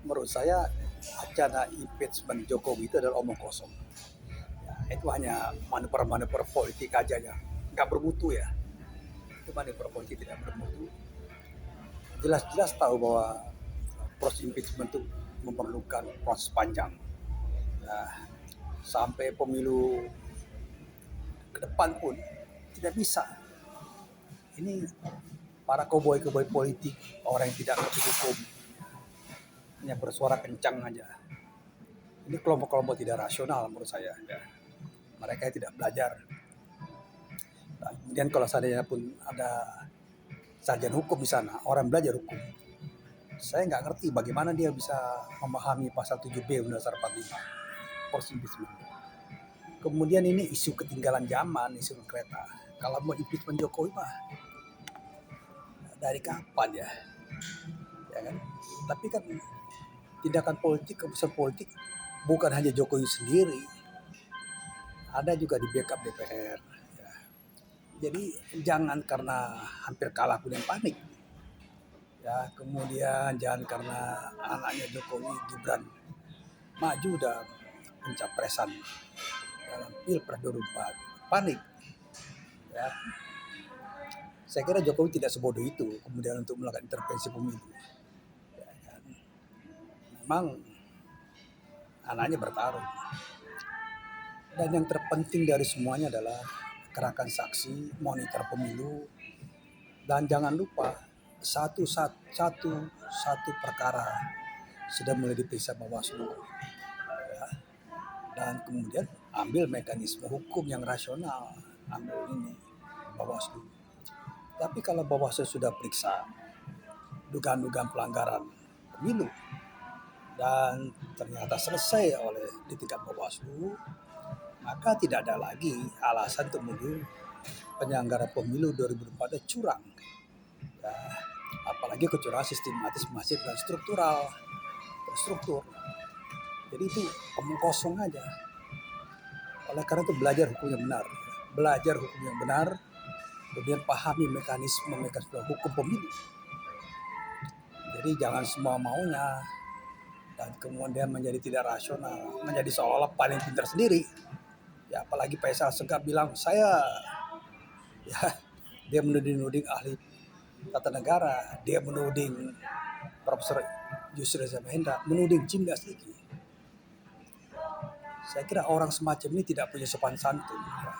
Menurut saya wacana impeachment Jokowi itu adalah omong kosong. Ya, itu hanya manuver-manuver politik aja ya, nggak bermutu ya. Itu manuver politik tidak bermutu. Jelas-jelas tahu bahwa proses impeachment itu memerlukan proses panjang. Nah, sampai pemilu ke depan pun tidak bisa. Ini para koboi-koboi politik, orang yang tidak ngerti hukum, hanya bersuara kencang aja. Ini kelompok-kelompok tidak rasional menurut saya. Ya. Mereka tidak belajar. Nah, kemudian kalau seandainya pun ada sarjana hukum di sana, orang belajar hukum, saya nggak ngerti bagaimana dia bisa memahami pasal 7B Undang-Undang 45 proses impeachment. Kemudian ini isu ketinggalan zaman, isu kereta. Kalau mau impeachment Jokowi mah dari kapan ya? Ya kan? Tapi kan tindakan politik, keputusan politik bukan hanya Jokowi sendiri, ada juga di backup DPR. Ya. Jadi jangan karena hampir kalah kemudian panik. Ya, kemudian jangan karena anaknya Jokowi Gibran maju dalam pencapresan dalam Pilpres 2024 panik. Ya. Saya kira Jokowi tidak sebodoh itu kemudian untuk melakukan intervensi pemilu. Ya, kan? Memang anaknya bertarung. Dan yang terpenting dari semuanya adalah kerahkan saksi, monitor pemilu, dan jangan lupa satu perkara sudah mulai diperiksa Bawaslu. Ya. Dan kemudian ambil mekanisme hukum yang rasional, ambil ini Bawaslu. Tapi kalau Bawaslu sudah periksa dugaan-dugaan pelanggaran pemilu dan ternyata selesai oleh di tingkat Bawaslu, maka tidak ada lagi alasan untuk menuduh penyelenggara pemilu 2024 curang. Ya, apalagi kecurangan sistematis, masif dan terstruktur. Jadi itu omong kosong aja. Oleh karena itu belajar hukum yang benar, kemudian pahami mekanisme hukum pemilu. Jadi jangan semua maunya dan kemudian menjadi tidak rasional, menjadi seolah-olah paling pintar sendiri. Ya apalagi Faisal Segaf bilang saya, ya dia menuding ahli tata negara, dia menuding Profesor Yusril Iza Mahendra, menuding Jim Dasliki. Saya kira orang semacam ini tidak punya sopan santun, ya.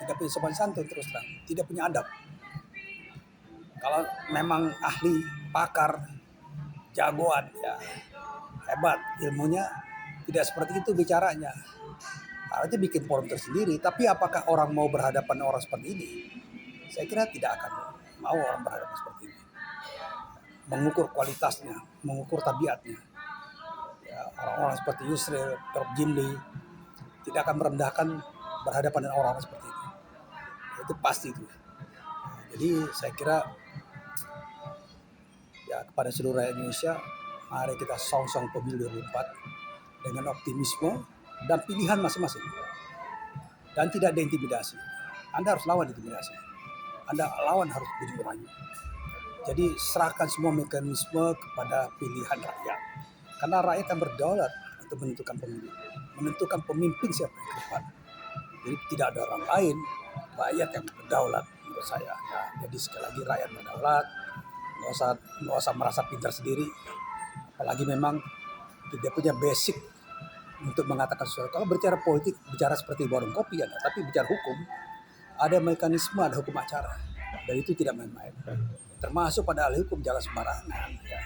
Tidak punya sopan santun terus terang, tidak punya adab. Kalau memang ahli, pakar, jagoan, ya hebat ilmunya, tidak seperti itu bicaranya. Harusnya bikin forum tersendiri. Tapi apakah orang mau berhadapan dengan orang seperti ini? Saya kira tidak akan mau orang berhadapan seperti ini. Mengukur kualitasnya, mengukur tabiatnya. Ya, orang-orang seperti Yusril, Prof. Jimli tidak akan merendahkan berhadapan dengan orang-orang seperti ini. Itu pasti itu. Jadi saya kira ya kepada seluruh rakyat Indonesia, mari kita song-song pemilu 2024 dengan optimisme dan pilihan masing-masing. Dan tidak ada intimidasi. Anda harus lawan intimidasi. Anda lawan harus bujuk rayu. Jadi serahkan semua mekanisme kepada pilihan rakyat. Karena rakyat akan berdaulat untuk menentukan pemilu, menentukan pemimpin siapa yang ke depan. Jadi tidak ada orang lain, rakyat yang berdaulat menurut saya. Ya, jadi sekali lagi rakyat berdaulat, nggak usah merasa pintar sendiri. Apalagi memang tidak punya basic untuk mengatakan sesuatu. Kalau bicara politik, bicara seperti warung kopi ada, tapi bicara hukum, ada mekanisme, ada hukum acara, dan itu tidak main-main. Termasuk pada ahli hukum jangan sembarangan. Ya.